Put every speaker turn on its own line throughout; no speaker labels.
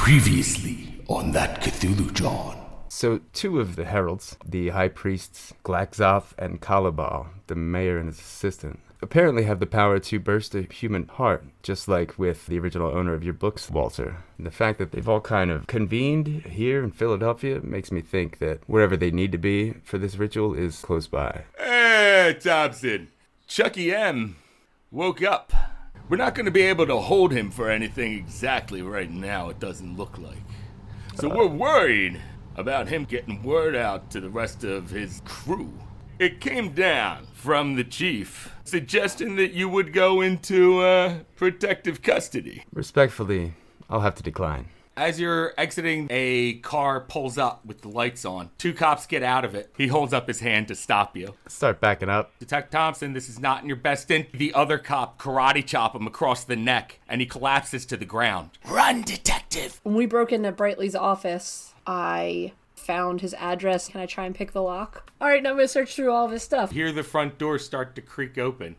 Previously on that Cthulhu John.
So two of the heralds, the high priests Glaxoth and Kalabal, the mayor and his assistant, apparently have the power to burst a human heart, just like with the original owner of your books, Walter. And the fact that they've all kind of convened here in Philadelphia makes me think that wherever they need to be for this ritual is close by.
Hey, Thompson. Chucky M. woke up. We're not going to be able to hold him for anything exactly right now, it doesn't look like. So we're worried about him getting word out to the rest of his crew. It came down from the chief, suggesting that you would go into protective custody.
Respectfully, I'll have to decline.
As you're exiting, a car pulls up with the lights on. Two cops get out of it. He holds up his hand to stop you.
Start backing up.
Detective Thompson, this is not in your best interest. The other cop karate chop him across the neck, and he collapses to the ground. Run, detective!
When we broke into Brightly's office, I found his address. Can I try and pick the lock? All right, now I'm going to search through all of his stuff.
Hear the front door start to creak open.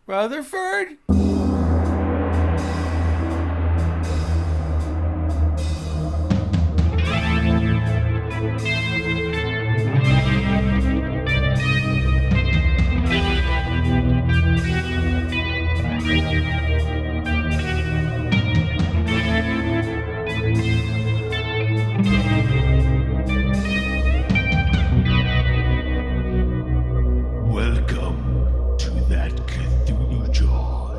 Rutherford? Welcome to that Cthulhu John.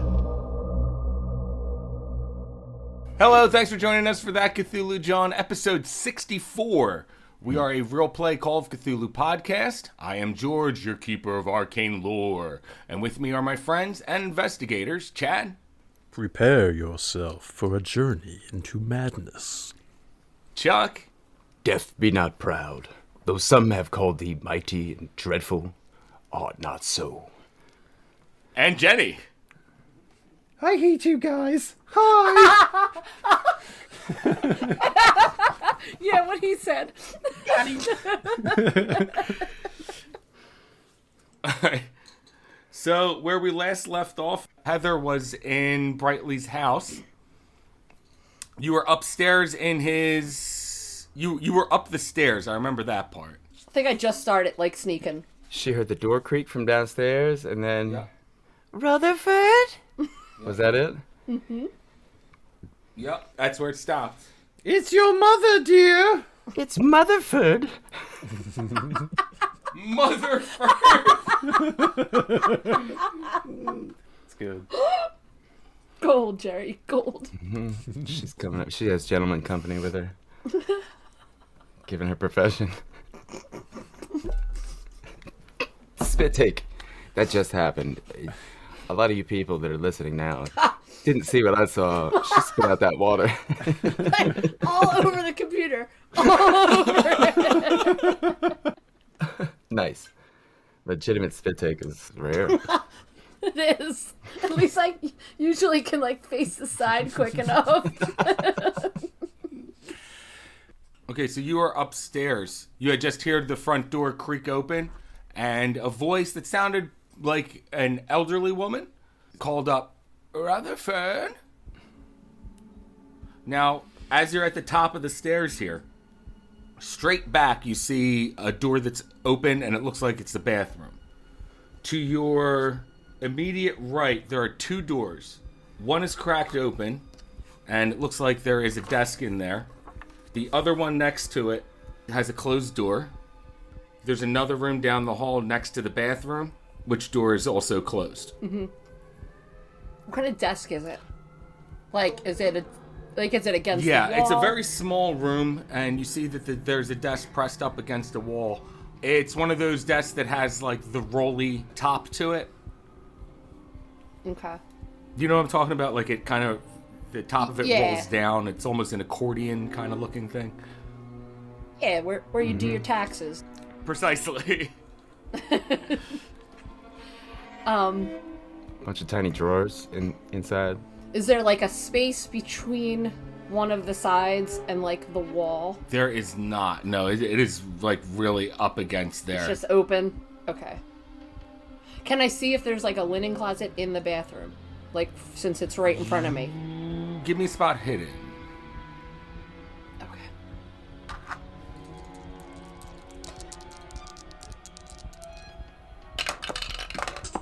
Hello, thanks for joining us for that Cthulhu John, episode 64. We are a real play Call of Cthulhu podcast. I am George, your keeper of arcane lore. And with me are my friends and investigators, Chad.
Prepare yourself for a journey into madness.
Chuck.
Death be not proud, though some have called thee mighty and dreadful, art not so.
And Jenny.
I hate you guys. Hi.
Yeah, what he said.
Alright. So, where we last left off, Heather was in Brightly's house. You were upstairs in his... You were up the stairs, I remember that part.
I think I just started, sneaking.
She heard the door creak from downstairs, and then... Yeah. Rutherford? Was that it?
Mm-hmm.
Yep, that's where it stopped.
It's your mother, dear.
It's Motherford.
Motherford!
It's good.
Gold, Jerry, gold.
She's coming up. She has gentleman company with her. Given her profession. Spit take. That just happened. A lot of you people that are listening now didn't see what I saw. She spit out that water.
All over the computer. All over it.
Nice. Legitimate spit take is rare.
It is. At least I usually can face the side quick enough.
Okay, so you are upstairs. You had just heard the front door creak open, and a voice that sounded like an elderly woman called up, Rutherford? Now, as you're at the top of the stairs here, straight back you see a door that's open, and it looks like it's the bathroom. To your immediate right, there are two doors. One is cracked open, and it looks like there is a desk in there. The other one next to it has a closed door. There's another room down the hall next to the bathroom, which door is also closed.
Mm-hmm. What kind of desk is it? Is it against the wall?
Yeah, it's a very small room, and you see that there's a desk pressed up against a wall. It's one of those desks that has, the rolly top to it.
Okay.
You know what I'm talking about? It kind of... The top of it
Yeah.
rolls down. It's almost an accordion kind of looking thing.
Yeah, where you do your taxes.
Precisely.
Bunch of tiny drawers inside.
Is there a space between one of the sides and the wall?
There is not. No, it is really up against there.
It's just open? Okay. Can I see if there's a linen closet in the bathroom? Since it's right in front of me.
Give me spot hidden.
Okay.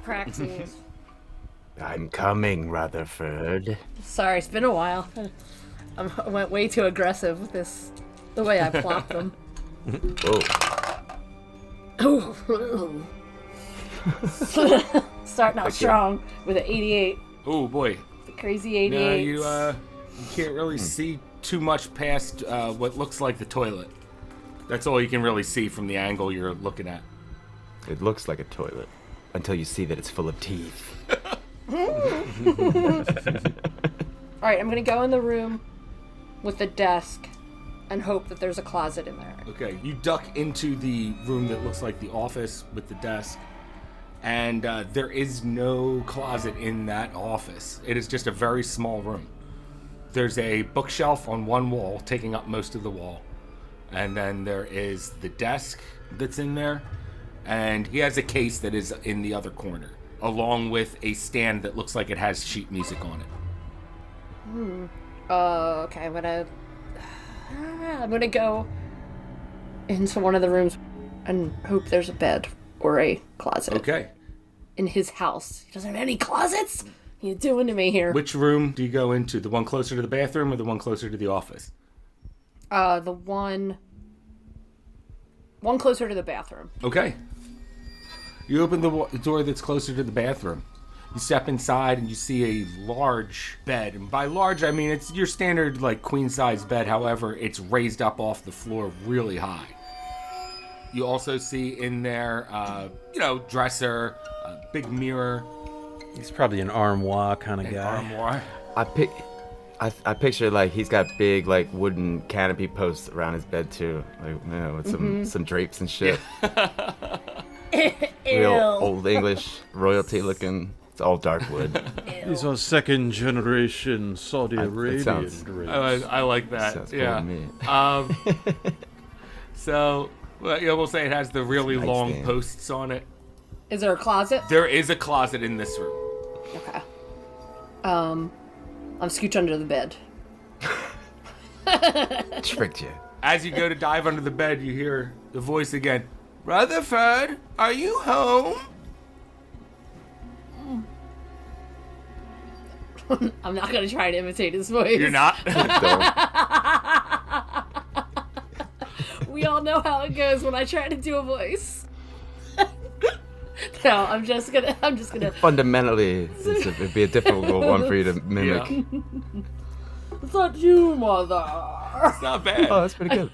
Praxis.
I'm coming, Rutherford.
Sorry, it's been a while. I went way too aggressive with this, the way I plopped them.
Whoa.
Starting out strong with an 88.
Oh boy.
The crazy 88.
No, you can't really see too much past what looks like the toilet. That's all you can really see from the angle you're looking at.
It looks like a toilet until you see that it's full of teeth.
Alright, I'm gonna go in the room with the desk and hope that there's a closet in there.
Okay, you duck into the room that looks like the office with the desk, and there is no closet in that office. It is just a very small room. There's a bookshelf on one wall, taking up most of the wall, and then there is the desk that's in there, and he has a case that is in the other corner, along with a stand that looks like it has sheet music on it.
Okay, I'm gonna go into one of the rooms and hope there's a bed or a closet.
Okay.
In his house. He doesn't have any closets? What are you doing to me here?
Which room do you go into? The one closer to the bathroom or the one closer to the office?
The one closer to the bathroom.
Okay. You open the door that's closer to the bathroom. You step inside and you see a large bed. And by large, I mean it's your standard, like, queen-size bed. However, it's raised up off the floor really high. You also see in there, dresser, a big mirror.
He's probably an armoire kind of
An
guy.
armoire.
I picture like he's got big like wooden canopy posts around his bed too, like with some drapes and shit. Real old English royalty looking. It's all dark wood.
These are second generation Saudi Arabian
sounds-
drapes.
I like that.
Sounds cool
Yeah.
to me.
So, we'll say it has the really
Nice
long
stand.
posts on it.
Is there a closet?
There is a closet in this room.
Okay. I'm scooch under the bed.
Tricked you.
As you go to dive under the bed, you hear the voice again. Rutherford, are you home?
I'm not gonna try to imitate his voice.
You're not?
Don't.
We all know how it goes when I try to do a voice. No, I'm just gonna.
Fundamentally, it'd be a difficult one for you to mimic.
Yeah.
Is that you, mother?
It's not bad.
Oh, that's pretty good.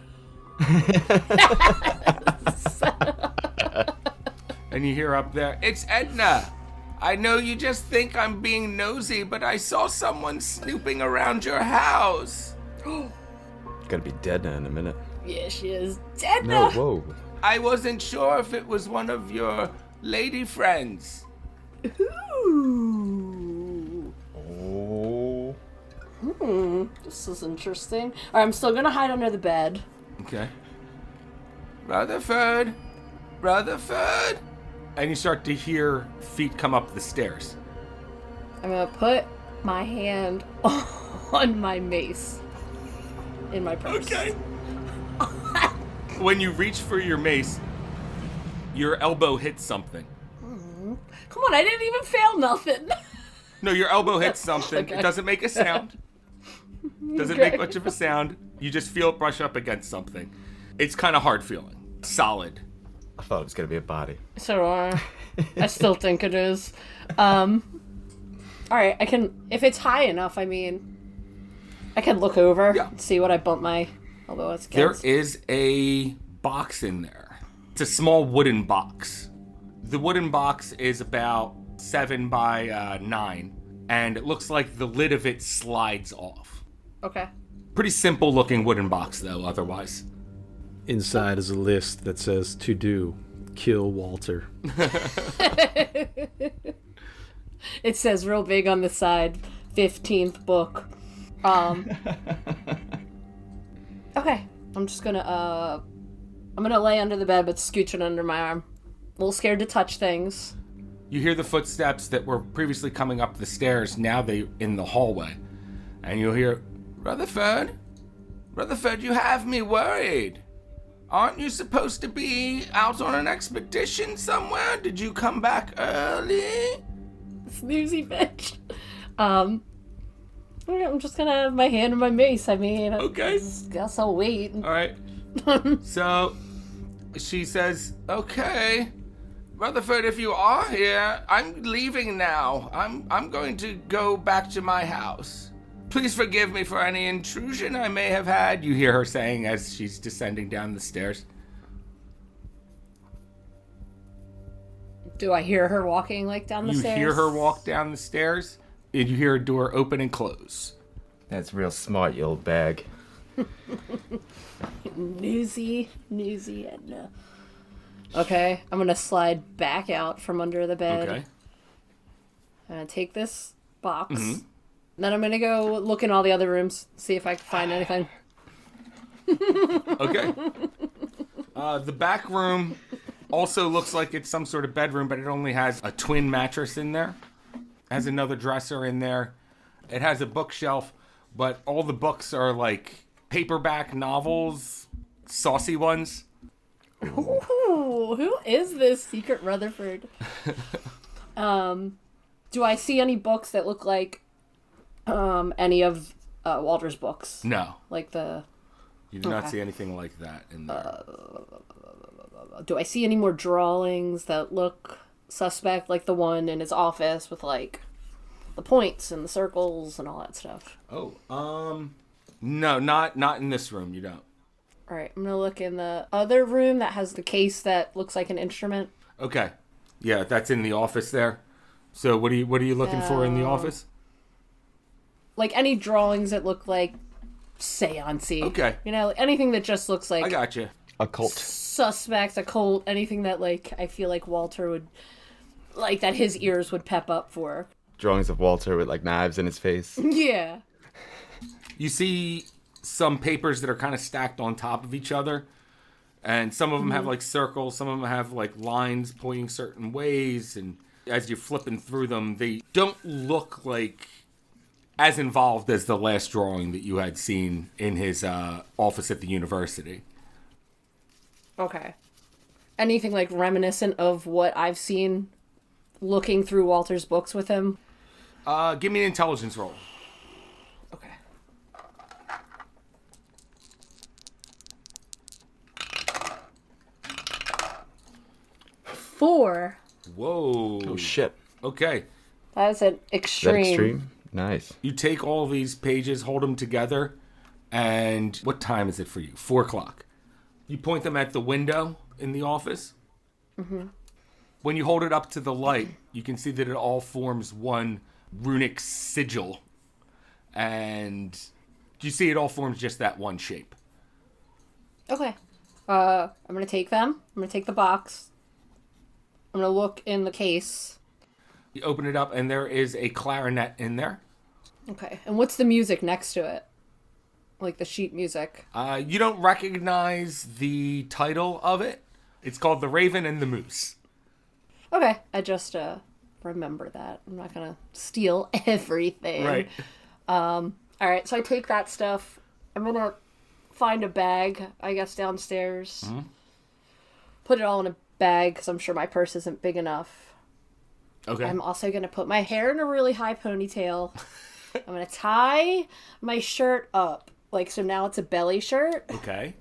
And you hear up there, it's Edna. I know you just think I'm being nosy, but I saw someone snooping around your house.
Gonna be dead now in a minute.
Yeah, she is dead
No,
now.
whoa.
I wasn't sure if it was one of your lady friends.
Ooh.
Oh.
This is interesting. Alright, I'm still gonna hide under the bed.
Okay. Rutherford. Rutherford. And you start to hear feet come up the stairs.
I'm gonna put my hand on my mace in my purse.
Okay. When you reach for your mace, your elbow hits something.
Come on, I didn't even fail nothing.
No, your elbow hits something.
Okay.
It doesn't make a sound. Doesn't
Okay.
make much of a sound. You just feel it brush up against something. It's kind of hard feeling. Solid.
I thought it was gonna be a body.
So do I. I still think it is. Alright, I can, if it's high enough, I mean, I can look over and see what I bump my elbow against.
There is a box in there. It's a small wooden box. The wooden box is about 7 by 9, and it looks like the lid of it slides off.
Okay.
Pretty simple looking wooden box, though, otherwise.
Inside is a list that says to do, kill Walter.
It says real big on the side, 15th book. Okay. I'm just gonna, I'm gonna lay under the bed, but scooching under my arm. A little scared to touch things.
You hear the footsteps that were previously coming up the stairs, now they in the hallway. And you'll hear, Rutherford, you have me worried. Aren't you supposed to be out on an expedition somewhere? Did you come back early?
Snoozy bitch. I'm just gonna have my hand in my mace. I mean,
Okay.
I guess I'll wait.
All right. So she says, okay, Rutherford, if you are here, I'm leaving now. I'm going to go back to my house. Please forgive me for any intrusion I may have had, you hear her saying as she's descending down the stairs.
Do I hear her walking, like, down the stairs?
You hear her walk down the stairs, and you hear a door open and close.
That's real smart, you old bag.
Newsy, and okay, I'm gonna slide back out from under the bed.
Okay.
I'm gonna take this box. Then I'm gonna go look in all the other rooms, see if I can find anything.
Okay. The back room also looks like it's some sort of bedroom, but it only has a twin mattress in there. Has another dresser in there. It has a bookshelf, but all the books are like paperback novels, saucy ones.
Ooh, who is this secret Rutherford? Do I see any books that look like any of Walter's books?
No.
Like
You do not see anything like that in there.
do I see any more drawings that look suspect, like the one in his office with like the points and the circles and all that stuff?
No, not in this room. You don't.
All right, I'm gonna look in the other room that has the case that looks like an instrument.
Okay. Yeah, that's in the office there. So what are you looking for in the office?
Like any drawings that look like seance-y.
Okay.
You know, anything that just looks like
I got you.
Occult.
suspect, occult, anything that like I feel like Walter would like that his ears would pep up for.
Drawings of Walter with like knives in his face.
Yeah.
You see some papers that are kind of stacked on top of each other. And some of them have like circles, some of them have like lines pointing certain ways. And as you're flipping through them, they don't look like as involved as the last drawing that you had seen in his office at the university.
Okay. Anything like reminiscent of what I've seen looking through Walter's books with him?
Give me an intelligence roll.
Okay. Four.
Whoa.
Oh shit.
Okay.
That is an
Is that
extreme.
extreme? Nice.
You take all these pages, hold them together, and what time is it for you? 4 o'clock. You point them at the window in the office. Mm-hmm. When you hold it up to the light, you can see that it all forms one runic sigil. And you see it all forms just that one shape.
Okay. I'm gonna take them. I'm gonna take the box. I'm gonna look in the case.
You open it up, and there is a clarinet in there.
Okay. And what's the music next to it? Like the sheet music.
You don't recognize the title of it. It's called The Raven and the Moose.
Okay. I just remember that. I'm not gonna steal everything.
Right.
All right. So I take that stuff. I'm gonna find a bag, I guess, downstairs. Mm-hmm. Put it all in a bag because I'm sure my purse isn't big enough.
Okay.
I'm also gonna put my hair in a really high ponytail. I'm gonna tie my shirt up. Like, so now it's a belly shirt.
Okay.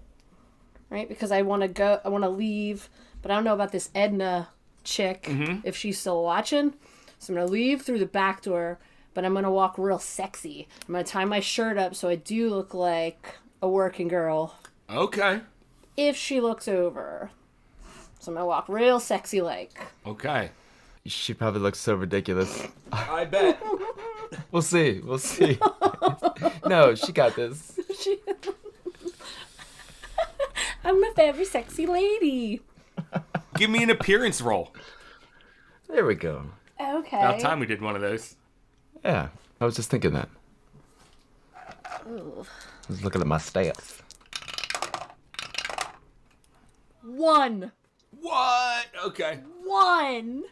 Right? Because I want to leave, but I don't know about this Edna chick, if she's still watching. So I'm going to leave through the back door, but I'm going to walk real sexy. I'm going to tie my shirt up so I do look like a working girl.
Okay.
If she looks over. So I'm going to walk real sexy like.
Okay.
She probably looks so ridiculous.
I bet.
We'll see. We'll see. No, she got this.
I'm a very sexy lady.
Give me an appearance roll.
There we go.
Okay.
About time we did one of those.
Yeah, I was just thinking that.
Ooh.
I was looking at my stats.
1.
What? Okay.
1.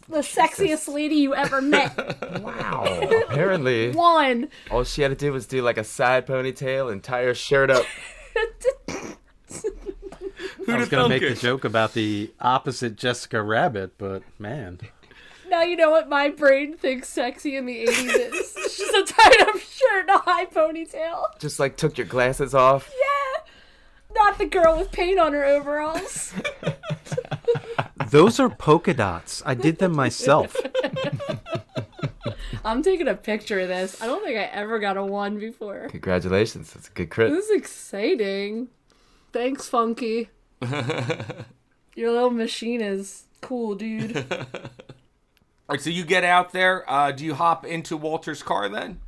The sexiest lady you ever met.
Wow. Apparently,
One.
all she had to do was do like a side ponytail and tie her shirt up.
I was going to make the joke about the opposite Jessica Rabbit, but man.
Now you know what my brain thinks sexy in the 80s is. It's just a tied-up shirt and a high ponytail.
Just like took your glasses off.
Yeah. Not the girl with paint on her overalls.
Those are polka dots. I did them myself.
I'm taking a picture of this. I don't think I ever got a 1 before.
Congratulations. That's a good crit.
This is exciting. Thanks, Funky. Your little machine is cool, dude.
All right, so you get out there. Do you hop into Walter's car then?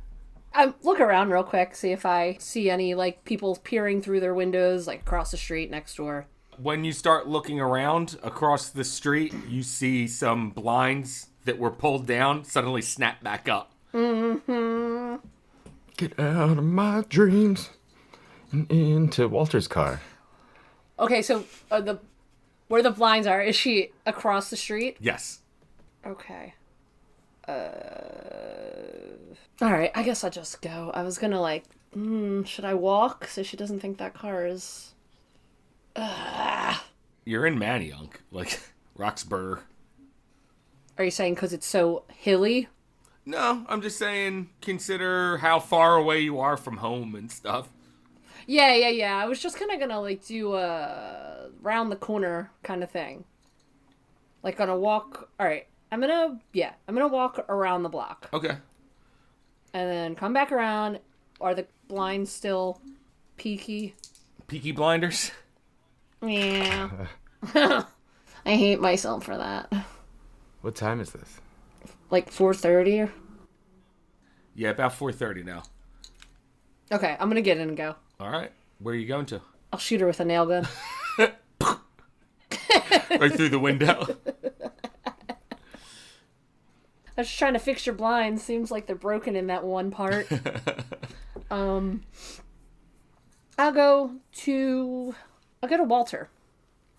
I look around real quick, see if I see any, like, people peering through their windows, like, across the street next door.
When you start looking around across the street, you see some blinds that were pulled down suddenly snap back up.
Mm-hmm.
Get out of my dreams and into Walter's car.
Okay, so where the blinds are, is she across the street?
Yes.
Okay. Alright, I guess I'll just go. I was gonna, like, should I walk so she doesn't think that car is...
You're in Manayunk, like Roxburgh.
Are you saying because it's so hilly?
No, I'm just saying consider how far away you are from home and stuff.
Yeah. I was just kind of gonna, like, do a round the corner kind of thing. Like, gonna walk... Alright, I'm gonna walk around the block.
Okay.
And then come back around. Are the blinds still peaky?
Peaky Blinders?
Yeah. I hate myself for that.
What time is this?
Like 4:30?
Yeah, about 4:30 now.
Okay, I'm gonna get in and go.
All right. Where are you going to?
I'll shoot her with a nail gun.
Right through the window.
I was just trying to fix your blinds. Seems like they're broken in that one part. I'll go to Walter.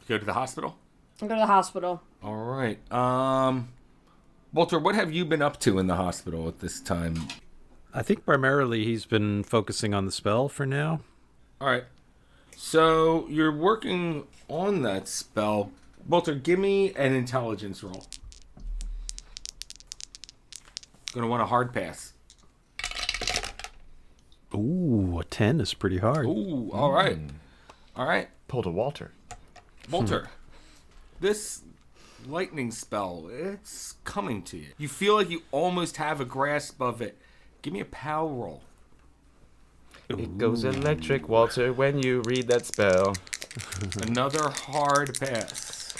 Go to the hospital?
I'll go to the hospital.
All right. Walter, what have you been up to in the hospital at this time?
I think primarily he's been focusing on the spell for now.
All right. So you're working on that spell. Walter, give me an intelligence roll. Gonna want a hard pass.
Ooh, a 10 is pretty hard.
Ooh, all right. All right.
Pulled a Walter.
Walter, this lightning spell, it's coming to you. You feel like you almost have a grasp of it. Give me a power roll.
It goes electric, Walter, when you read that spell.
Another hard pass.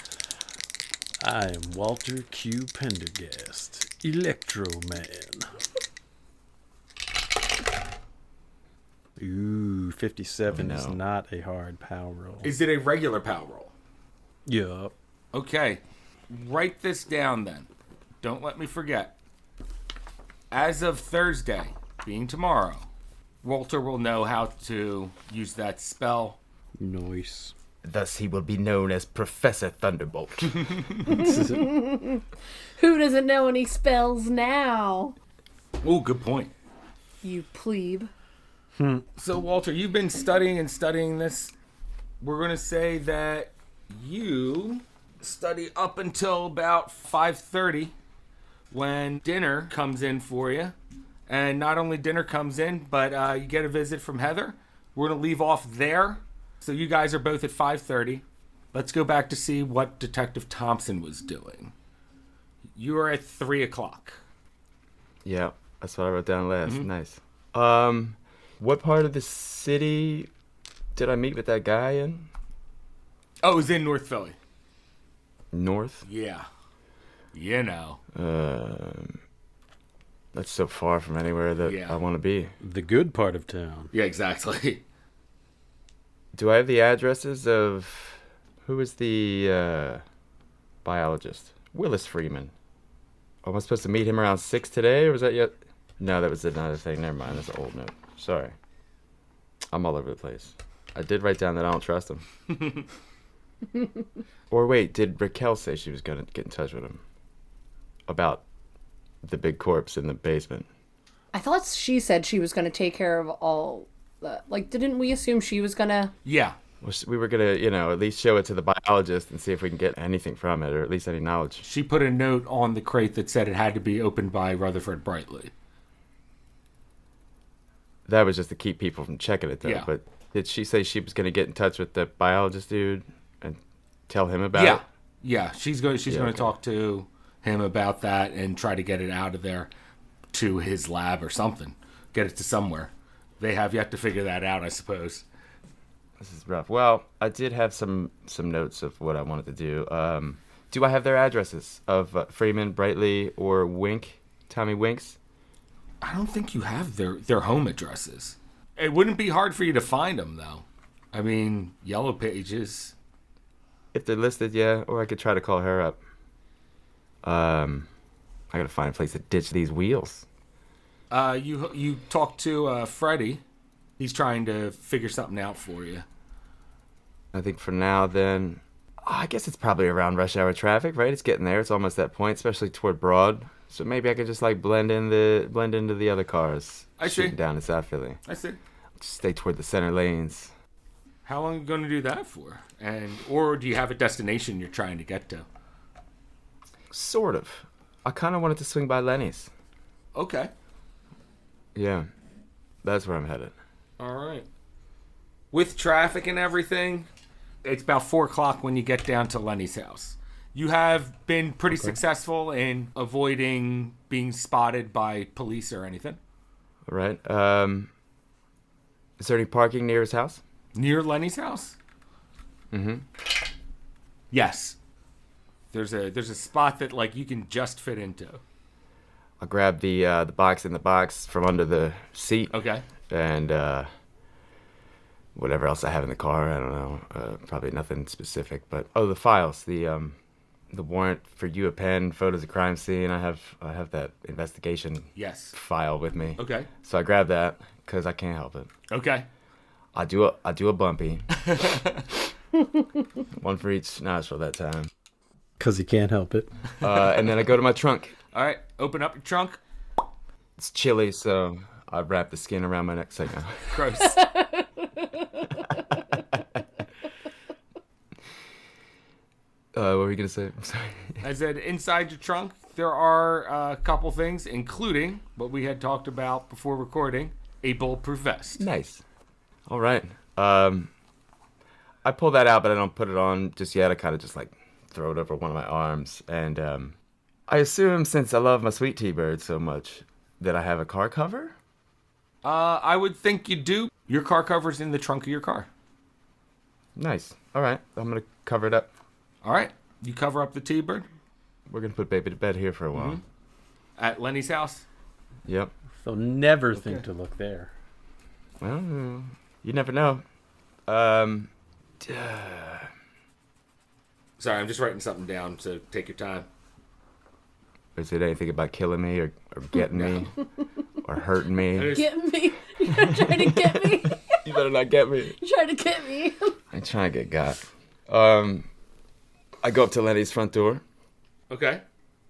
I am Walter Q. Pendergast, Electro Man. Ooh, 57 is not a hard power roll.
Is it a regular power roll?
Yup.
Okay. Write this down then. Don't let me forget. As of Thursday, being tomorrow, Walter will know how to use that spell.
Nice.
Thus he will be known as Professor Thunderbolt.
Who doesn't know any spells now?
Oh, good point.
You plebe.
So, Walter, you've been studying this. We're going to say that you study up until about 5:30 when dinner comes in for you. And not only dinner comes in, but you get a visit from Heather. We're going to leave off there. So you guys are both at 5:30. Let's go back to see what Detective Thompson was doing. You are at 3 o'clock.
Yeah, that's what I wrote down last. Nice. What part of the city did I meet with that guy in?
Oh, it was in North Philly.
North?
Yeah. You know.
That's so far from anywhere that I want to be.
The good part of town.
Yeah, exactly.
Do I have the addresses of... Who was the biologist? Willis Freeman. Am I supposed to meet him around 6 today, or was that yet? No, that was another thing. Never mind. That's an old note. Sorry. I'm all over the place. I did write down that I don't trust him. Or wait, did Raquel say she was going to get in touch with him? about the big corpse in the basement.
I thought she said she was going to take care of all the... Like, didn't we assume she was going to...
Yeah.
Well, we were going to, at least show it to the biologist and see if we can get anything from it, or at least any knowledge.
She put a note on the crate that said it had to be opened by Rutherford Brightly.
That was just to keep people from checking it, though.
Yeah.
But did she say she was going to get in touch with the biologist dude and tell him about
Yeah.
it?
Yeah, she's going to
okay.
talk to him about that and try to get it out of there to his lab or something. Get it to somewhere. They have yet to figure that out, I suppose.
This is rough. Well, I did have some notes of what I wanted to do. Do I have their addresses of Freeman, Brightly, or Wink? Tommy Winks?
I don't think you have their home addresses. It wouldn't be hard for you to find them, though. I mean, Yellow Pages.
If they're listed, yeah. Or I could try to call her up. I gotta find a place to ditch these wheels.
You talk to Freddie. He's trying to figure something out for you.
I think for now, then, I guess it's probably around rush hour traffic, right? It's getting there. It's almost that point, especially toward Broad. So maybe I could just like blend into the other cars.
I see.
Shooting down in South Philly.
I see.
Just stay toward the center lanes.
How long are you going to do that for? Or do you have a destination you're trying to get to?
Sort of. I kind of wanted to swing by Lenny's.
Okay.
Yeah, that's where I'm headed.
All right. With traffic and everything, it's about 4 o'clock when you get down to Lenny's house. You have been pretty successful in avoiding being spotted by police or anything.
All right. Is there any parking near his house?
Near Lenny's house?
Mm-hmm.
Yes. There's a spot that like you can just fit into.
I'll grab the box in the box from under the seat.
Okay.
And whatever else I have in the car, I don't know. Probably nothing specific, but the files, the warrant for UPenn, photos of crime scene. I have that investigation
Yes.
file with me.
Okay.
So I grab that because I can't help it.
Okay.
I do a bumpy. One for each nostril that time.
Because he can't help it.
And then I go to my trunk.
All right. Open up your trunk.
It's chilly, so I wrap the skin around my neck so now.
Gross.
What were you going to say? I'm sorry.
I said inside your trunk, there are a couple things, including what we had talked about before recording, a bulletproof vest.
Nice. All right. I pull that out, but I don't put it on just yet. I kind of just like throw it over one of my arms. And I assume since I love my sweet T-Bird so much that I have a car cover?
I would think you do. Your car cover's in the trunk of your car.
Nice. All right. I'm going to cover it up.
All right. You cover up the T-Bird
We're going to put baby to bed here for a while.
at Lenny's house.
Yep.
So never think to look there.
Well, you never know.
Sorry, I'm just writing something down, so take your time.
Is it anything about killing me or getting me or hurting me?
Get me. You're trying to get me.
You better not get me.
You're trying to get me.
I'm trying to get got. I go up to Lenny's front door.
Okay.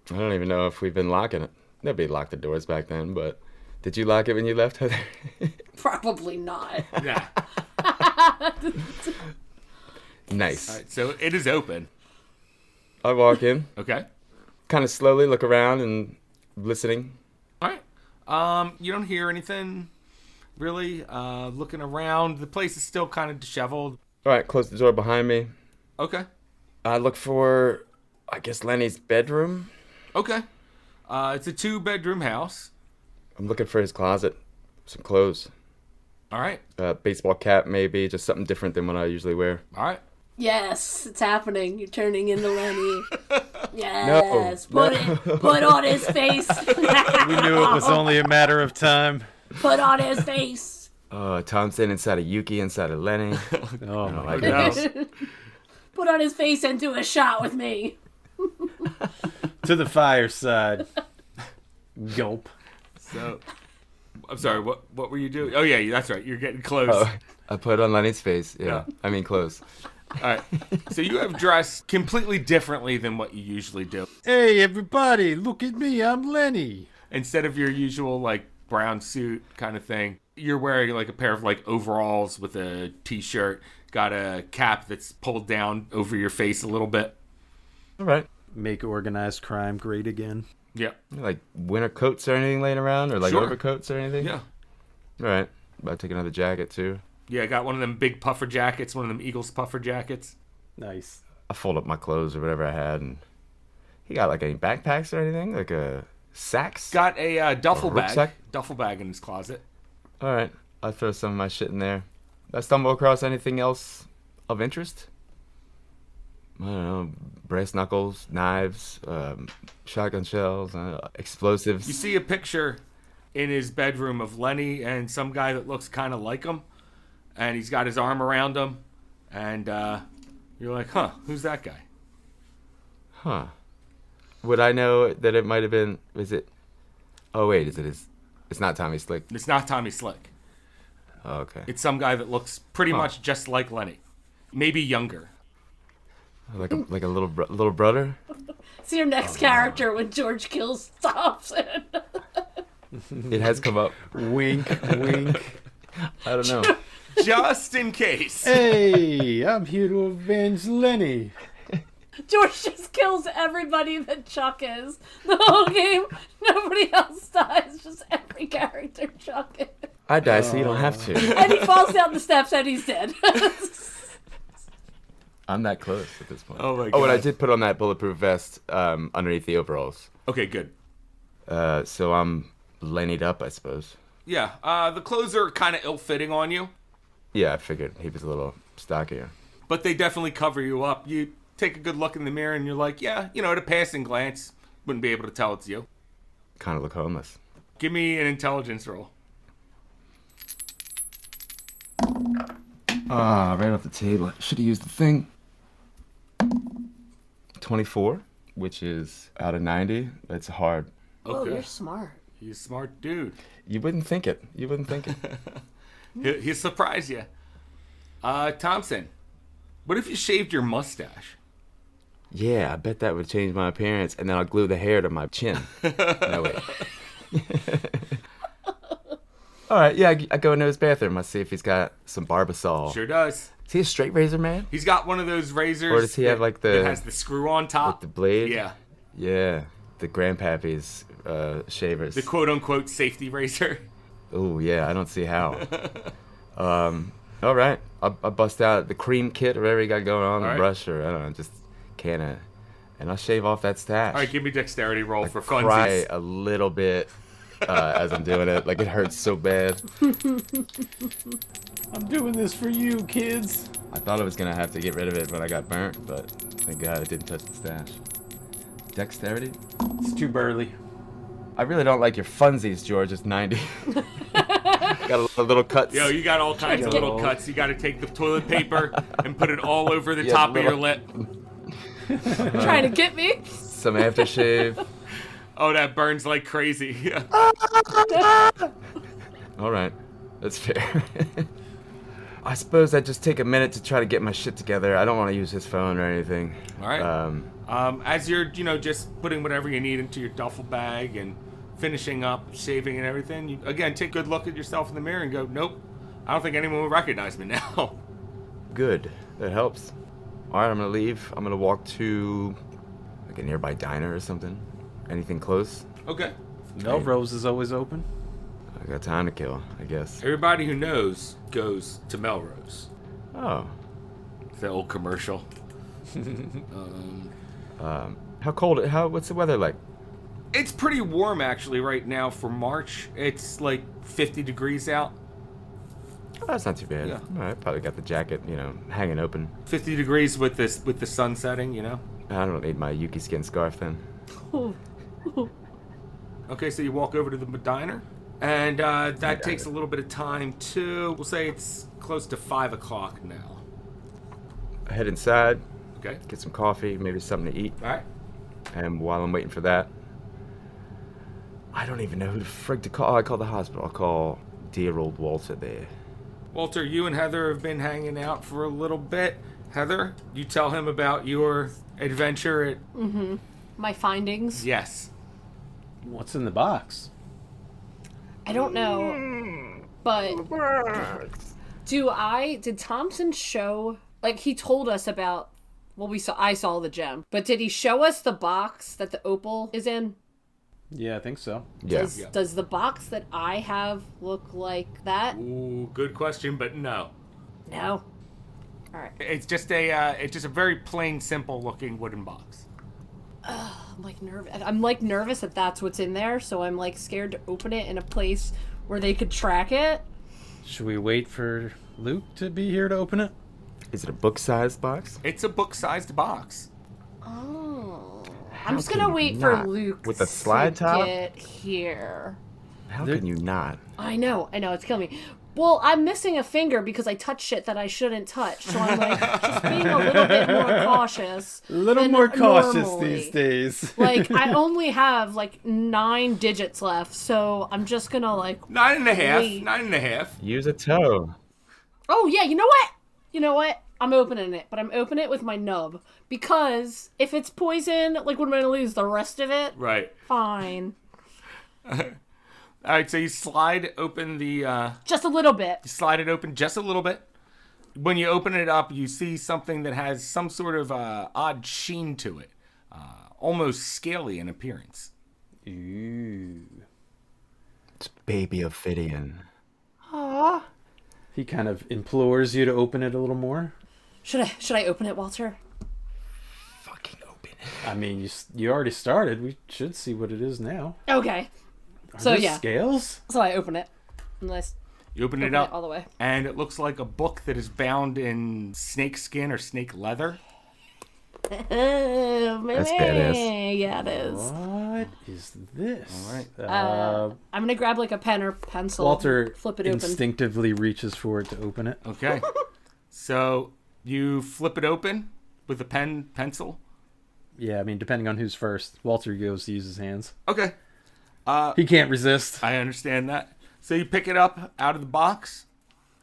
I don't even know if we've been locking it. Nobody locked the doors back then, but did you lock it when you left, Heather?
Probably not.
Yeah.
Nice.
All right, so it is open.
I walk in,
Okay.
kind of slowly look around and listening.
All right. You don't hear anything really. Looking around, the place is still kind of disheveled.
All right, close the door behind me.
Okay.
I look for, I guess, Lenny's bedroom.
Okay. It's a 2-bedroom house.
I'm looking for his closet, some clothes.
All right.
Baseball cap, maybe, just something different than what I usually wear.
All right.
Yes, it's happening. You're turning into Lenny. Yes.
No.
Put on his face.
We knew it was only a matter of time.
Put on his face.
Thompson inside of Yuki, inside of Lenny.
Oh,
I don't
my
like
No.
that.
Put on his face and do a shot with me.
To the fireside. Gulp.
So, I'm sorry. What were you doing? Oh yeah, that's right. You're getting close.
I put it on Lenny's face. Yeah. I mean, clothes.
All right. So you have dressed completely differently than what you usually do.
Hey, everybody, look at me. I'm Lenny.
Instead of your usual like brown suit kind of thing, you're wearing like a pair of like overalls with a t-shirt, got a cap that's pulled down over your face a little bit.
All right.
Make organized crime great again.
Yep.
Like winter coats or anything laying around, or like
Sure.
overcoats or anything?
Yeah.
All right. About to take another jacket too.
Yeah, I got one of them big puffer jackets, one of them Eagles puffer jackets.
Nice.
I fold up my clothes or whatever I had, and he got like any backpacks or anything, like a sacks.
Got a duffel
A
bag.
rucksack?
Duffel bag in his closet.
All right. I'll throw some of my shit in there. Did I stumble across anything else of interest? I don't know, brass knuckles, knives, shotgun shells, explosives.
You see a picture in his bedroom of Lenny and some guy that looks kind of like him, and he's got his arm around him, and you're like, huh, who's that guy?
Huh. Would I know that it might have been, is it, oh wait, is it his, it's not Tommy Slick.
It's not Tommy Slick.
Oh, okay.
It's some guy that looks pretty much just like Lenny. Maybe younger.
Like a little brother?
It's your next character when George kills Thompson.
It has come up.
Wink, wink.
I don't know.
Just in case.
Hey, I'm here to avenge Lenny.
George just kills everybody that Chuck is. The whole game, nobody else dies. Just every character Chuck is.
I die so you don't have to.
And he falls down the steps and he's dead.
I'm that close at this point.
Oh my
Oh, and I
God.
did put on that bulletproof vest underneath the overalls.
Okay, good.
So I'm Lenny'd up, I suppose.
Yeah, the clothes are kind of ill-fitting on you,
Yeah, I figured he was a little stockier.
but they definitely cover you up. You take a good look in the mirror and you're like, yeah, at a passing glance, wouldn't be able to tell it's you.
Kind of look homeless.
Give me an intelligence roll.
Ah, right off the table. Should have used the thing. 24, which is out of 90. That's hard.
Oh,
Okay.
you're smart.
He's a smart dude.
You wouldn't think it.
He'll surprise you. Thompson, what if you shaved your mustache?
Yeah, I bet that would change my appearance, and then I'll glue the hair to my chin. No, wait. All right, yeah, I go into his bathroom. I see if he's got some Barbasol.
Sure does.
Is he a straight razor man?
He's got one of those razors.
Or does he have, like, the-
that has the screw on top?
With the blade?
Yeah,
Yeah, the Grandpappy's shavers.
the quote-unquote safety razor.
Oh, yeah, I don't see how. All right, I'll bust out the cream kit or whatever you got going on,
All
the
right.
brush, or I don't know, just and I'll shave off that stash.
All right, give me a dexterity roll for
Cry
funsies.
a little bit as I'm doing it. Like, it hurts so bad.
I'm doing this for you, kids.
I thought I was going to have to get rid of it when I got burnt, but thank God it didn't touch the stash. Dexterity?
It's too burly.
I really don't like your funsies, George. It's 90. Got a little cuts.
Yo, you got all kinds of little cuts. You got to take the toilet paper and put it all over the
Yeah,
top of your
little-
lip.
Trying to get me?
Some aftershave.
Oh, that burns like crazy.
All right, that's fair. I suppose I'd just take a minute to try to get my shit together. I don't want to use his phone or anything.
All right. As you're, just putting whatever you need into your duffel bag and finishing up, shaving and everything, you, again, take a good look at yourself in the mirror and go, nope, I don't think anyone will recognize me now.
Good, that helps. All right, I'm gonna leave. I'm gonna walk to like a nearby diner or something. Anything close?
Okay.
Melrose is always open.
I got time to kill, I guess.
Everybody who knows goes to Melrose.
Oh,
The old commercial.
how cold? What's the weather like?
It's pretty warm actually right now for March. It's like 50 degrees out.
Oh, that's not too bad.
Yeah.
All right, probably got the jacket, hanging open.
50 degrees with the sun setting,
I don't need my Yuki skin scarf then.
Okay, so you walk over to the diner, and that takes a little bit of time too. We'll say it's close to 5 o'clock now.
I head inside,
Okay.
get some coffee, maybe something to eat.
All right.
And while I'm waiting for that, I don't even know who the frig to call. I call the hospital. I'll call dear old Walter there.
Walter, you and Heather have been hanging out for a little bit. Heather, you tell him about your adventure at...
My findings.
Yes.
What's in the box?
I don't know, but did Thompson show, like, he told us about, well, I saw the gem, but did he show us the box that the opal is in?
Yeah, I think so.
Yeah.
Does the box that I have look like that?
Ooh, good question, but no.
No. All right.
It's just a very plain, simple looking wooden box.
I'm like nervous that that's what's in there, so I'm like scared to open it in a place where they could track it.
Should we wait for Luke to be here to open it?
Is it a book-sized box?
It's a book-sized box.
Oh.
How
I'm just
can
gonna
you
wait for
not?
Luke
With a slide
to
top?
get here.
How can you not?
I know, it's killing me. Well, I'm missing a finger because I touched shit that I shouldn't touch, so I'm like just being a little bit more cautious.
A little
than
more cautious
normally.
these days.
Like, I only have like 9 digits left, so I'm just gonna like.
9.5.
Wait.
9.5.
Use a toe.
Oh yeah, you know what? I'm opening it, but I'm opening it with my nub because if it's poison, like, what am I gonna lose? The rest of it?
Right.
Fine.
All right, so you slide open the...
Just a little bit.
slide it open just a little bit. When you open it up, you see something that has some sort of odd sheen to it. Almost scaly in appearance.
Ooh.
It's baby Ophidian.
Aww.
He kind of implores you to open it a little more.
Should I open it, Walter?
Fucking open it.
I mean, you already started. We should see what it is now.
Okay.
Are
So,
there
yeah.
scales?
So I open it. Nice.
You open it
Open
up,
it all the way.
and it looks like a book that is bound in snake skin or snake leather.
That's
badass.
Yeah, it is.
What is this?
All right.
I'm gonna grab like a pen or pencil.
Walter
flip it open.
instinctively reaches for it to open it.
Okay. So you flip it open with a pencil.
Yeah, I mean, depending on who's first. Walter goes to use his hands.
Okay.
He can't resist.
I understand that. So you pick it up out of the box.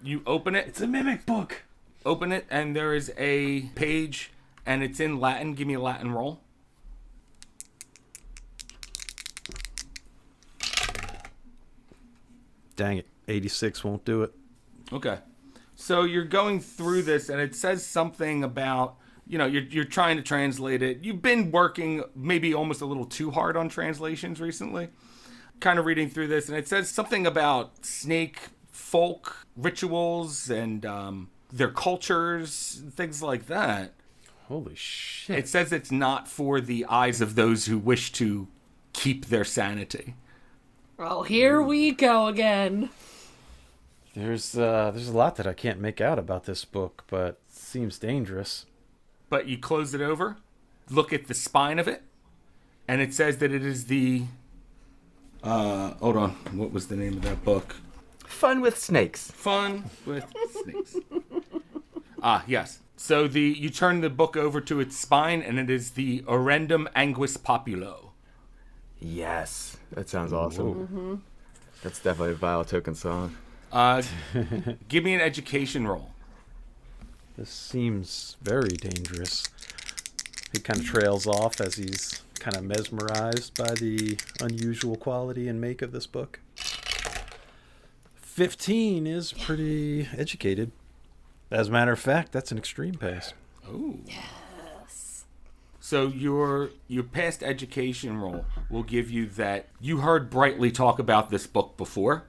You open it.
It's a mimic book.
Open it, and there is a page, and it's in Latin. Give me a Latin roll.
Dang it. 86 won't do it.
Okay. So you're going through this, and it says something about, you're trying to translate it. You've been working maybe almost a little too hard on translations recently. Kind of reading through this, and it says something about snake folk rituals and their cultures, things like that.
Holy shit.
It says it's not for the eyes of those who wish to keep their sanity.
Oh, here we go again.
There's a lot that I can't make out about this book, but it seems dangerous.
But you close it over, look at the spine of it, and it says that it is the... hold on. What was the name of that book?
Fun with snakes.
Fun with Snakes. Yes. So you turn the book over to its spine, and it is the Horrendum Anguis Populo.
Yes. That sounds awesome. Mm-hmm. That's definitely a Vile Token song.
Give me an education roll.
This seems very dangerous. He kind of trails off as he's kind of mesmerized by the unusual quality and make of this book. 15 is pretty educated. As a matter of fact, that's an extreme pass.
Oh.
Yes.
So your past education roll will give you that you heard Brightly talk about this book before.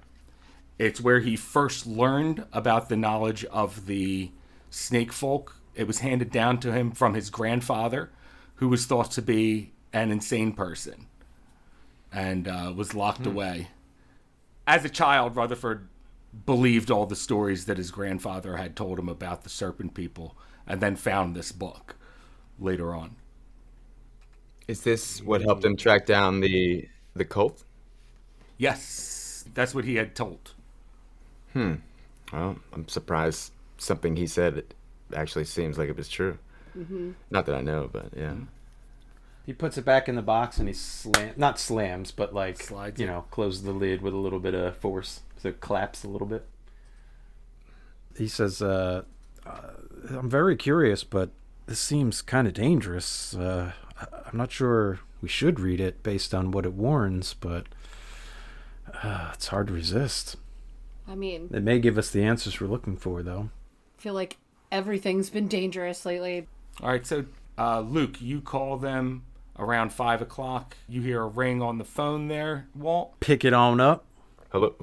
It's where he first learned about the knowledge of the snake folk. It was handed down to him from his grandfather, who was thought to be an insane person and was locked away. As a child, Rutherford believed all the stories that his grandfather had told him about the serpent people, and then found this book later on.
Is this what helped him track down the cult?
Yes, that's what he had told.
Well, I'm surprised something he said actually seems like it was true. Mm-hmm. Not that I know, but yeah.
He puts it back in the box and he not slams, but like,
Slides it.
closes the lid with a little bit of force. So it claps a little bit. He says, I'm very curious, but this seems kind of dangerous. I'm not sure we should read it based on what it warns, but it's hard to resist.
I mean,
It may give us the answers we're looking for, though.
I feel like everything's been dangerous lately.
All right, so Luke, you call them around 5 o'clock. You hear a ring on the phone there, Walt.
Pick it on up.
Hello,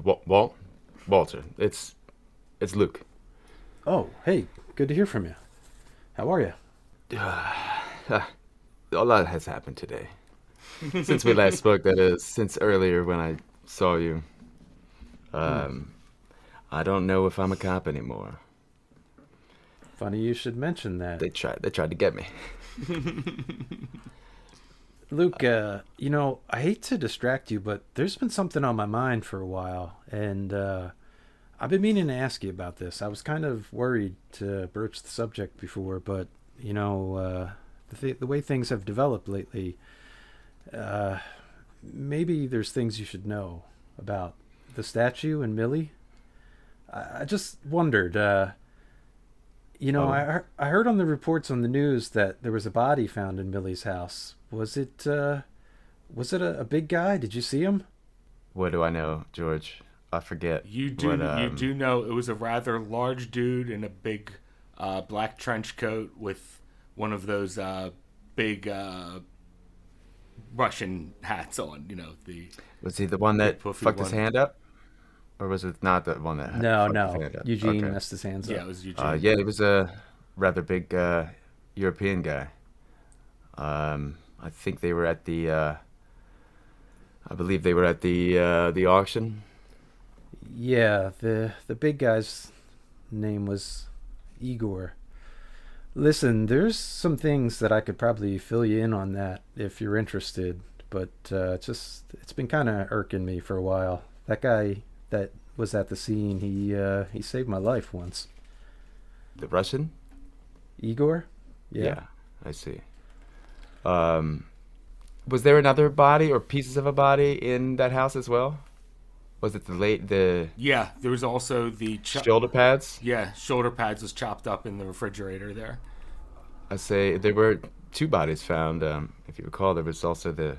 Walter. It's Luke.
Oh, hey, good to hear from you. How are you?
A lot has happened today. Since we last spoke, that is, since earlier when I saw you. I don't know if I'm a cop anymore.
Funny you should mention that.
They tried to get me.
Luke, I hate to distract you, but there's been something on my mind for a while, and I've been meaning to ask you about this. I was kind of worried to broach the subject before, but, the way things have developed lately, maybe there's things you should know about the statue and Millie. I just wondered, I heard on the reports on the news that there was a body found in Millie's house. Was it a big guy? Did you see him?
What do I know, George? I forget.
You do know it was a rather large dude in a big black trench coat with one of those big Russian hats on.
Was he the one that
puffy
fucked his
one.
hand up? Or was it not the one that
No.
fucked his hand up?
Eugene
Okay.
messed his hands up.
Yeah, it was Eugene.
Yeah, he was a rather big European guy. I think they were at the. I believe they were at the auction.
Yeah, the big guy's name was Igor. Listen, there's some things that I could probably fill you in on that if you're interested, but it's been kind of irking me for a while. That guy that was at the scene, he saved my life once.
The Russian?
Igor?
Yeah, I see. Was there another body or pieces of a body in that house as well? Was it the
Yeah, there was also the
shoulder pads?
Yeah, shoulder pads was chopped up in the refrigerator there.
I say there were two bodies found. If you recall, there was also the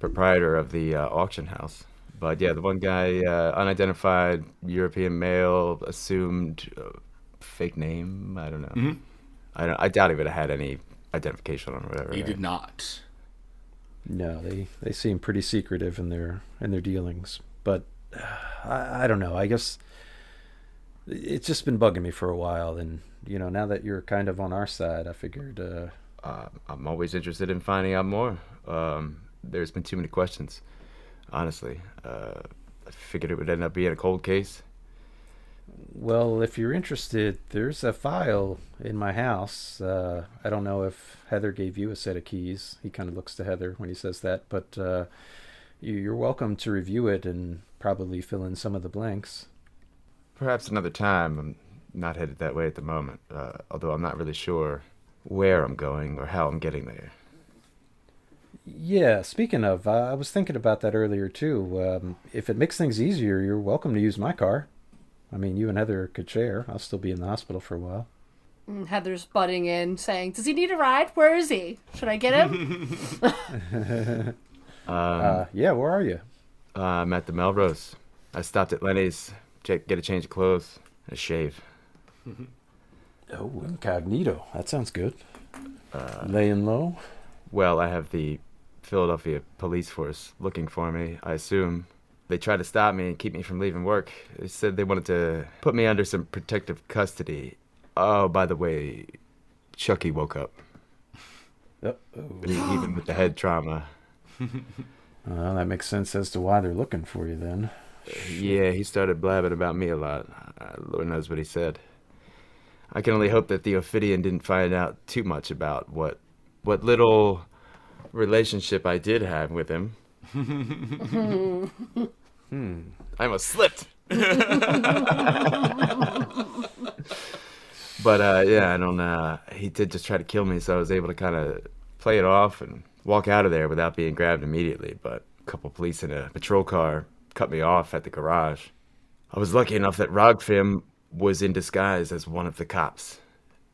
proprietor of the auction house. But yeah, the one guy, unidentified European male, assumed fake name. I don't know.
Mhm.
I doubt he would have had any identification on him or whatever.
He
right?
did not.
No, they seem pretty secretive in their dealings. But I don't know. I guess it's just been bugging me for a while, and now that you're kind of on our side, I figured.
I'm always interested in finding out more. There's been too many questions, honestly. I figured it would end up being a cold case.
Well, if you're interested, there's a file in my house. I don't know if Heather gave you a set of keys. He kind of looks to Heather when he says that, but you're welcome to review it and probably fill in some of the blanks.
Perhaps another time. I'm not headed that way at the moment, although I'm not really sure where I'm going or how I'm getting there.
Yeah, speaking of, I was thinking about that earlier too. If it makes things easier, you're welcome to use my car. I mean, you and Heather could share. I'll still be in the hospital for a while.
And Heather's butting in, saying, "Does he need a ride? Where is he? Should I get him?"
Yeah, where are you?
I'm at the Melrose. I stopped at Lenny's, get a change of clothes, and a shave.
Oh, incognito. That sounds good. Laying low?
Well, I have the Philadelphia police force looking for me, I assume. They tried to stop me and keep me from leaving work. They said they wanted to put me under some protective custody. Oh, by the way, Chucky woke up, even with the head trauma.
Well, that makes sense as to why they're looking for you then.
Yeah, he started blabbing about me a lot. Lord knows what he said. I can only hope that the Ophidian didn't find out too much about what little relationship I did have with him. I almost slipped. But yeah, I don't. He did just try to kill me, so I was able to kind of play it off and walk out of there without being grabbed immediately. But a couple police in a patrol car cut me off at the garage. I was lucky enough that Rogfim was in disguise as one of the cops.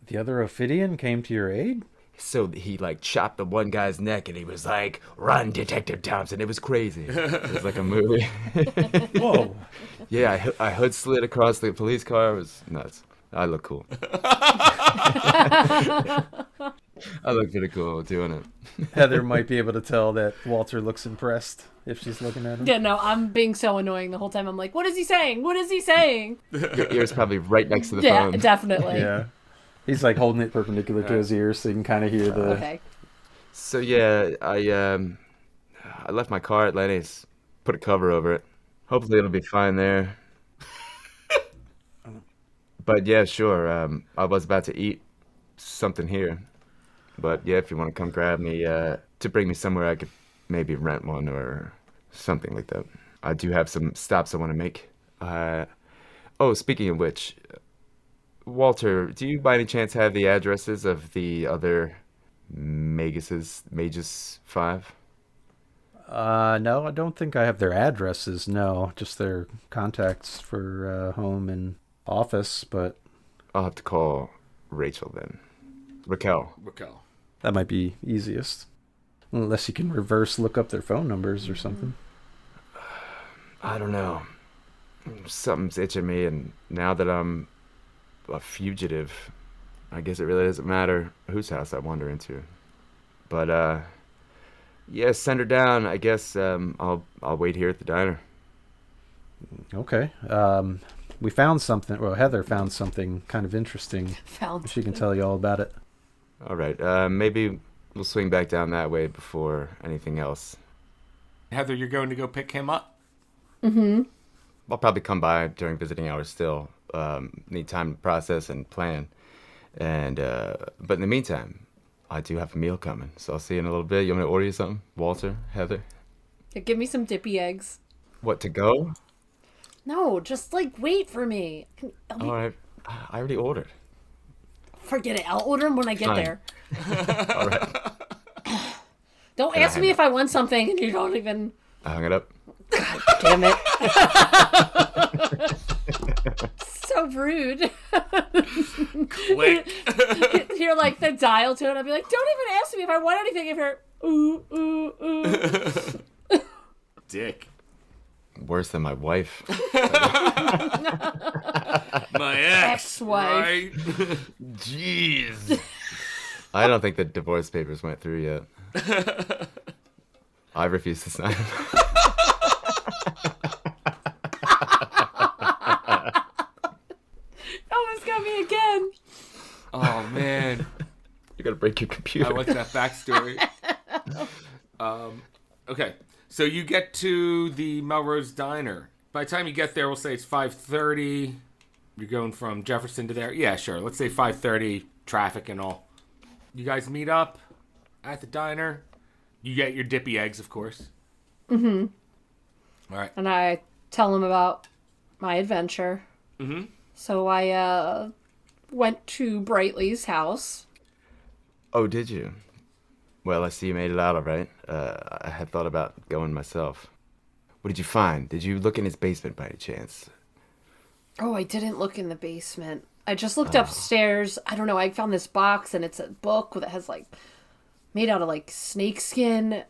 The other Ophidian came to your aid?
So he like chopped the one guy's neck and he was like, "Run, Detective Thompson." It was crazy. It was like a movie.
Whoa.
Yeah, I hood slid across the police car. It was nuts. I look cool. I look pretty cool doing it.
Heather might be able to tell that Walter looks impressed if she's looking at him.
Yeah, no, I'm being so annoying the whole time. I'm like, what is he saying? What is he saying?
Your ear's probably right next to the
Yeah,
phone.
definitely.
Yeah. He's like holding it perpendicular to his ear so you can kind of hear the...
Okay.
So yeah, I left my car at Lenny's, put a cover over it. Hopefully it'll be fine there. But yeah, sure. I was about to eat something here. But yeah, if you want to come grab me to bring me somewhere, I could maybe rent one or something like that. I do have some stops I want to make. Oh, speaking of which, Walter, do you by any chance have the addresses of the other Magus 5?
No, I don't think I have their addresses, no. Just their contacts for home and office, but...
I'll have to call Rachel then. Raquel.
that might be easiest. Unless you can reverse look up their phone numbers or something.
I don't know. Something's itching me, and now that I'm a fugitive, I guess it really doesn't matter whose house I wander into. But yeah, send her down. I guess I'll wait here at the diner.
Okay. We found something. Well, Heather found something kind of interesting. She can tell you all about it.
All right. Maybe we'll swing back down that way before anything else.
Heather, you're going to go pick him up?
Mm-hmm.
I'll probably come by during visiting hours still. Need time to process and plan. And but in the meantime, I do have a meal coming, so I'll see you in a little bit. You want me to order you something? Walter? Heather?
Yeah, give me some dippy eggs.
What, to go?
No, just like wait for me.
All right. I already ordered.
Forget it. I'll order them when I get
Fine.
there.
All right.
Don't
Can I
ask
hang
me
up?
if I want something and you don't even...
I hung it up.
Damn it. So rude.
Click.
Hear like the dial tone. I'll be like, don't even ask me if I want anything if you're ooh, ooh, ooh.
Dick.
Worse than my wife.
My
Ex-wife.
right?
Jeez. I don't think the divorce papers went through yet. I refuse to sign them.
Almost got me again.
Oh, man.
You gotta break your computer.
I like that backstory. Okay, so you get to the Melrose Diner. By the time you get there, we'll say it's 5:30. You're going from Jefferson to there. Yeah, sure. Let's say 5:30, traffic and all. You guys meet up at the diner. You get your dippy eggs, of course.
Mm-hmm.
All right.
And I tell him about my adventure.
Mm-hmm.
So I went to Brightly's house.
Oh, did you? Well, I see you made it out all right. I had thought about going myself. What did you find? Did you look in his basement by any chance?
Oh, I didn't look in the basement. I just looked upstairs. I don't know. I found this box and it's a book that has like made out of like snake skin.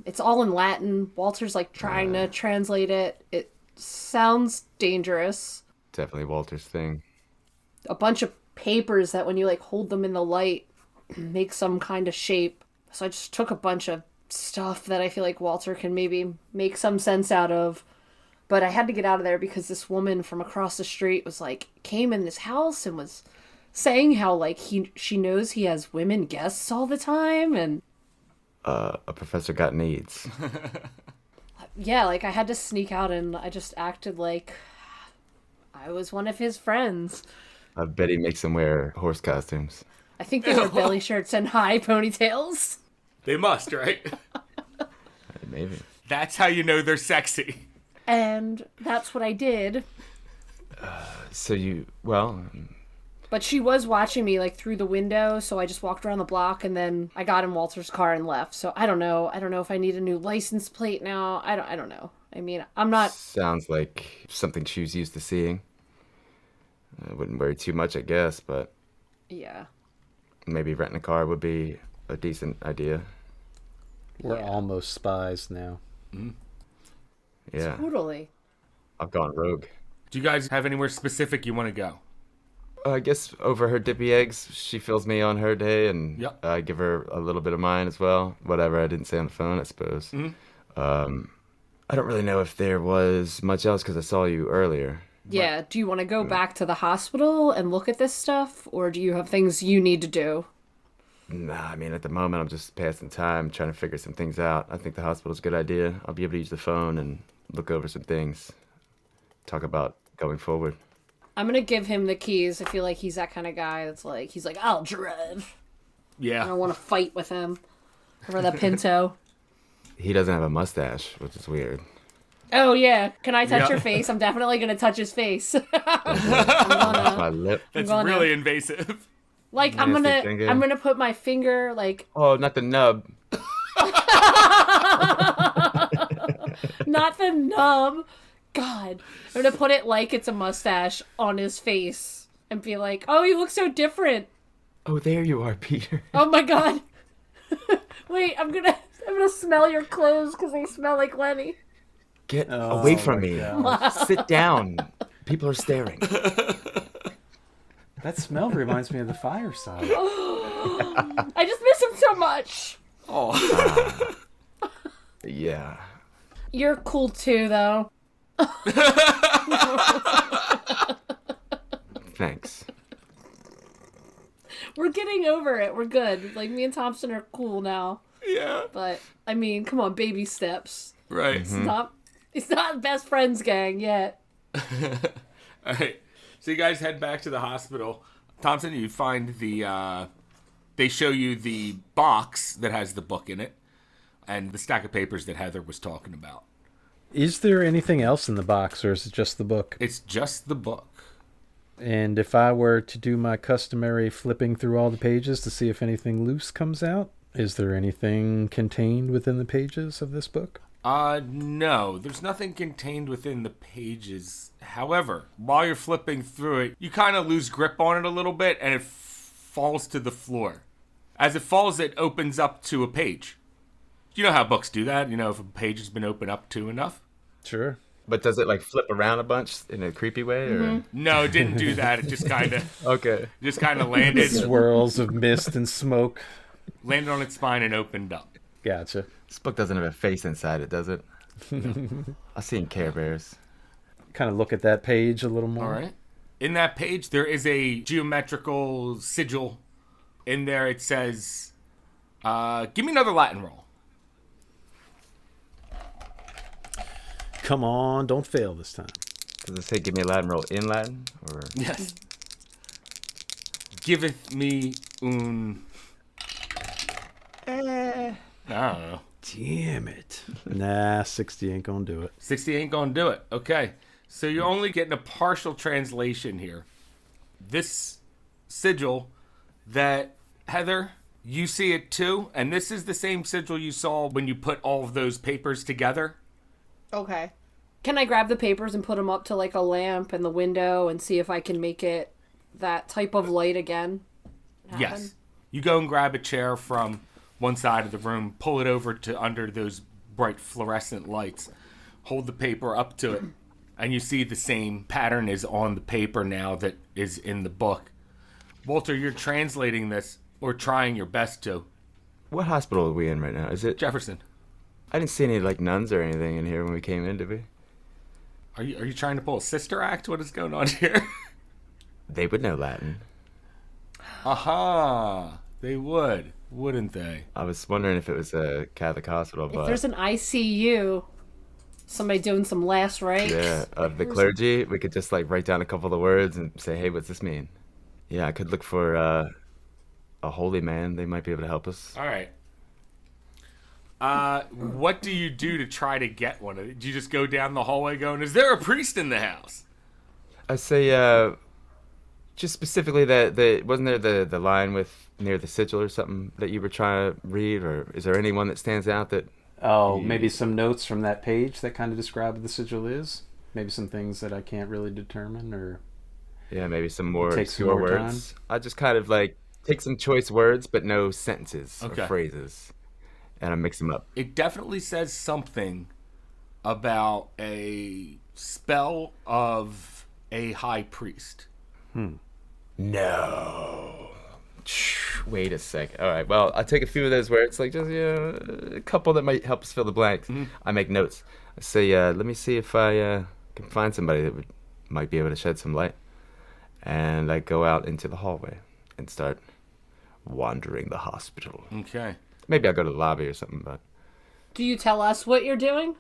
It's all in Latin. Walter's like trying to translate it. It sounds dangerous.
Definitely Walter's thing.
A bunch of papers that when you like hold them in the light make some kind of shape. So I just took a bunch of stuff that I feel like Walter can maybe make some sense out of. But I had to get out of there because this woman from across the street was like, came in this house and was saying how like she knows he has women guests all the time. And
A professor got needs.
yeah, like I had to sneak out and I just acted like I was one of his friends.
I bet he makes them wear horse costumes.
I think they were belly shirts and high ponytails.
They must, right?
Maybe.
That's how you know they're sexy.
And that's what I did.
So you, well,
But she was watching me like through the window, so I just walked around the block and then I got in Walter's car and left. So I don't know. I don't know if I need a new license plate now. I don't know. I mean, I'm not...
sounds like something she was used to seeing. I wouldn't worry too much, I guess, but
Yeah.
maybe renting a car would be a decent idea.
We're almost spies now.
Yeah,
Totally.
I've gone rogue.
Do you guys have anywhere specific you want to go?
I guess over her dippy eggs, she fills me on her day, and
Yep.
I give her a little bit of mine as well. Whatever I didn't say on the phone, I suppose. I don't really know if there was much else because I saw you earlier.
Yeah. Do you want to go back to the hospital and look at this stuff, or do you have things you need to do?
Nah, I mean, at the moment, I'm just passing time, trying to figure some things out. I think the hospital's a good idea. I'll be able to use the phone and look over some things, talk about going forward.
I'm gonna give him the keys. I feel like he's that kind of guy that's like, he's like, I'll drive. I
Yeah.
don't want to fight with him over the Pinto.
He doesn't have a mustache, which is weird.
Oh yeah, can I touch
Yeah.
your face? I'm definitely gonna touch his face.
My lip.
That's
gonna-
really invasive.
Like
Nasty finger.
I'm gonna put my finger like
Oh, not the nub.
not the nub. God, I'm gonna put it like it's a mustache on his face and be like, oh, you look so different.
Oh, there you are, Peter.
Oh my God. Wait, I'm gonna smell your clothes because they smell like Lenny.
Get
Oh,
away from
my
me.
God.
Sit down. People are staring.
That smell reminds me of the fireside.
I just miss him so much.
Oh.
Yeah.
You're cool too, though.
Thanks.
We're getting over it. We're good. Like, me and Thompson are cool now.
Yeah.
But, I mean, come on, baby steps.
Right.
It's not best friends gang yet.
All right. So you guys head back to the hospital. Thompson, you find they show you the box that has the book in it and the stack of papers that Heather was talking about.
Is there anything else in the box, or is it just the book?
It's just the book.
And if I were to do my customary flipping through all the pages to see if anything loose comes out, is there anything contained within the pages of this book?
No, there's nothing contained within the pages. However, while you're flipping through it, you kind of lose grip on it a little bit and it falls to the floor. As it falls, it opens up to a page. You know how books do that? You know, if a page has been opened up to enough?
Sure.
But does it like flip around a bunch in a creepy way, or?
No, it didn't do that. It just kind of
Okay.
landed,
Swirls of mist and smoke.
landed on its spine and opened up.
Gotcha.
This book doesn't have a face inside it, does it? I've seen Care Bears.
Kind of look at that page a little more.
All right. In that page, there is a geometrical sigil. In there, it says, give me another Latin roll.
Come on, don't fail this time.
Does it say give me a Latin roll in Latin, or?
Yes. Giveth me un... I don't know.
Damn it. Nah, 60 ain't gonna do it.
60 ain't gonna do it. Okay. So you're only getting a partial translation here. This sigil that, Heather, you see it too, and this is the same sigil you saw when you put all of those papers together.
Okay. Can I grab the papers and put them up to like a lamp in the window and see if I can make it that type of light again?
Yes. You go and grab a chair from one side of the room, pull it over to under those bright fluorescent lights, hold the paper up to it, and you see the same pattern is on the paper now that is in the book. Walter, you're translating this, or trying your best to.
What hospital are we in right now? Is it?
Jefferson,
I didn't see any like nuns or anything in here when we came in, did we?
are you trying to pull a sister act? What is going on here?
They would know Latin.
Aha! They would, wouldn't they?
I was wondering if it was a Catholic hospital,
If
but
there's an ICU, somebody doing some last rites.
yeah, of the clergy, we could just like write down a couple of words and say, "Hey, what's this mean?" Yeah, I could look for a holy man. They might be able to help us.
All right. What do you do to try to get one? Do you just go down the hallway going, is there a priest in the house?
I say, just specifically that wasn't there the line with near the sigil or something that you were trying to read, or is there anyone that stands out that?
Oh, maybe some notes from that page that kind of describe what the sigil is? Maybe some things that I can't really determine, or...
Yeah, maybe some more
Take some
obscure
more
words. I just kind of like take some choice words, but no sentences
Okay.
or phrases, and I mix them up.
It definitely says something about a spell of a high priest.
No. Wait a second. All right. Well, I'll take a few of those words, like just a couple that might help us fill the blanks. I make notes. I say, let me see if I can find somebody that might be able to shed some light. And I go out into the hallway and start wandering the hospital.
Okay.
Maybe I'll go to the lobby or something, but
Do you tell us what you're doing?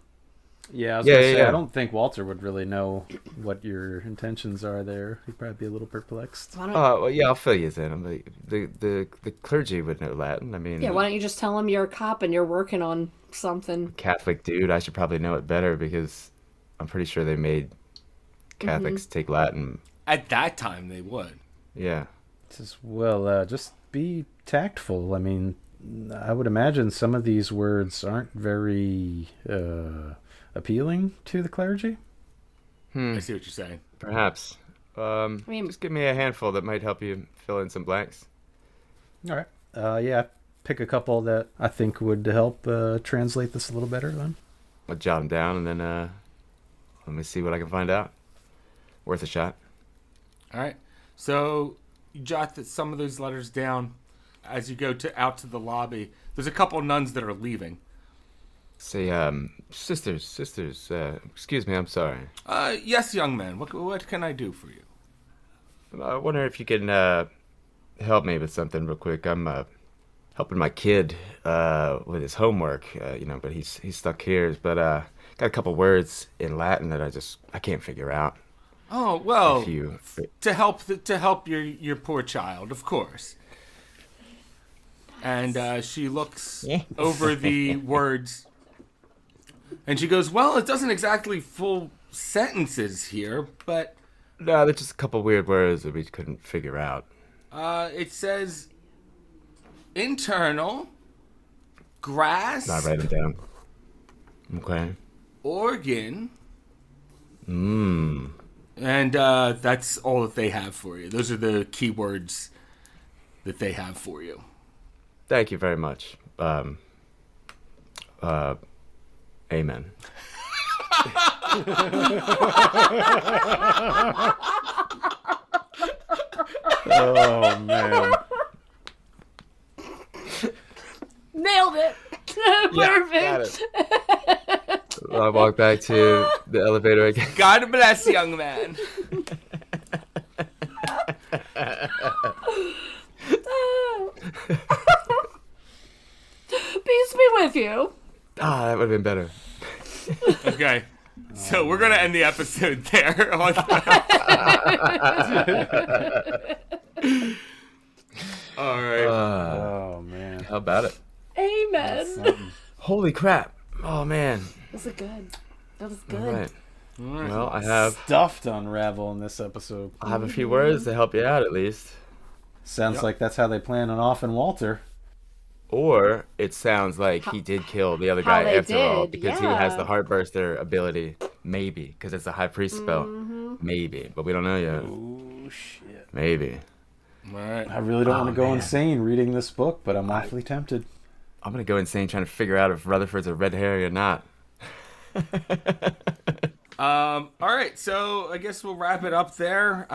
Yeah, I was
Yeah,
gonna
yeah,
say,
yeah.
I don't think Walter would really know what your intentions are there. He'd probably be a little perplexed.
Why don't,
well, yeah, I'll fill you in. The clergy would know Latin. I mean,
yeah, why don't you just tell him you're a cop and you're working on something?
Catholic dude, I should probably know it better because I'm pretty sure they made Catholics take Latin.
At that time, they would.
Yeah.
Says, well, just be tactful. I mean, I would imagine some of these words aren't very appealing to the clergy.
I see what you're saying.
Perhaps.
mean-
Just give me a handful that might help you fill in some blanks.
All right. Yeah, pick a couple that I think would help translate this a little better then.
I'll jot them down and then let me see what I can find out. Worth a shot.
All right. So you jot some of those letters down as you go out to the lobby. There's a couple nuns that are leaving.
Say, sisters, excuse me, I'm sorry.
Yes, young man. What can I do for you?
I wonder if you can help me with something real quick. I'm helping my kid with his homework, but he's stuck here. But got a couple words in Latin that I can't figure out.
Oh well,
If you,
to help your poor child, of course. And she looks over the words, and she goes, "Well, it doesn't exactly full sentences here, but
no, there's just a couple weird words that we couldn't figure out.
it says internal, grass,
I write them down. Okay.
organ."
Mmm.
And that's all that they have for you. Those are the key words that they have for you.
Thank you very much. Amen.
Oh, man.
Nailed it. Perfect.
I walk back to the elevator again.
God bless, young man.
Peace be with you.
That would have been better.
Okay. So we're going to end the episode there. All right.
Oh, man.
How about it?
Amen.
Holy crap. Oh, man.
That was good. That was good.
All right. Well, I have
Stuff to unravel in this episode.
a few words to help you out at least.
Sounds like that's how they plan on offing Walter.
Or it sounds like he did kill the other
How
guy
they
after all
did,
because he has
yeah.
the Heartburster ability. Maybe. Because it's a high priest spell. Maybe. But we don't know yet.
Oh, shit.
Maybe.
All right.
I really don't want to go
man.
insane reading this book, but I'm awfully tempted.
I'm going to go insane trying to figure out if Rutherford's a red herring or not.
All right. So I guess we'll wrap it up there.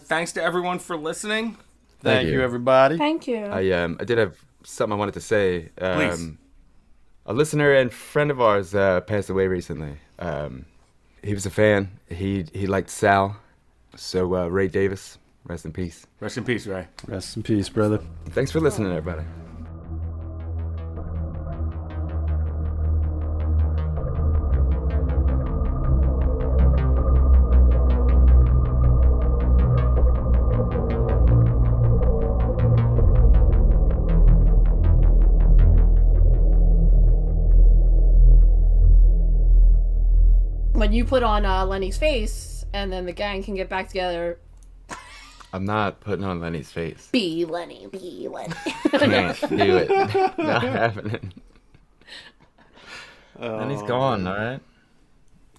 Thanks to everyone for listening.
Thank you, everybody.
Thank you.
I did have something I wanted to say.
Please.
A listener and friend of ours passed away recently. He was a fan. He liked Sal. So Ray Davis, rest in peace.
Rest in peace, Ray.
Rest in peace, brother.
Thanks for listening, everybody.
When you put on Lenny's face, and then the gang can get back together.
I'm not putting on Lenny's face.
Be Lenny. Be Lenny.
Can't do it. Not happening. Lenny's gone, all right?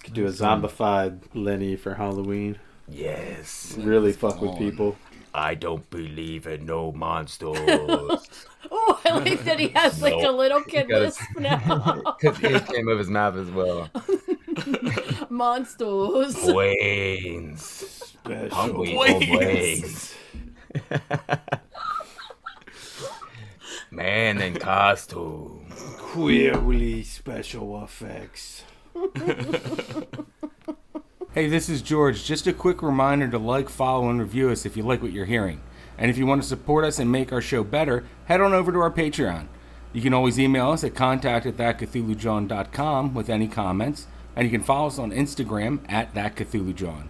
Could do a zombified Lenny for Halloween.
Yes.
Really fuck with people.
I don't believe in no monsters.
Oh, I like that he has like a little kid
got
lisp now.
Because it came of his mouth as well.
Monsters.
Waynes. Hungry old Waynes. Man in costume.
Clearly special effects.
Hey, this is George. Just a quick reminder to like, follow, and review us if you like what you're hearing. And if you want to support us and make our show better, head on over to our Patreon. You can always email us at contact@thatcthulhujohn.com with any comments. And you can follow us on Instagram @thatcthulhujohn.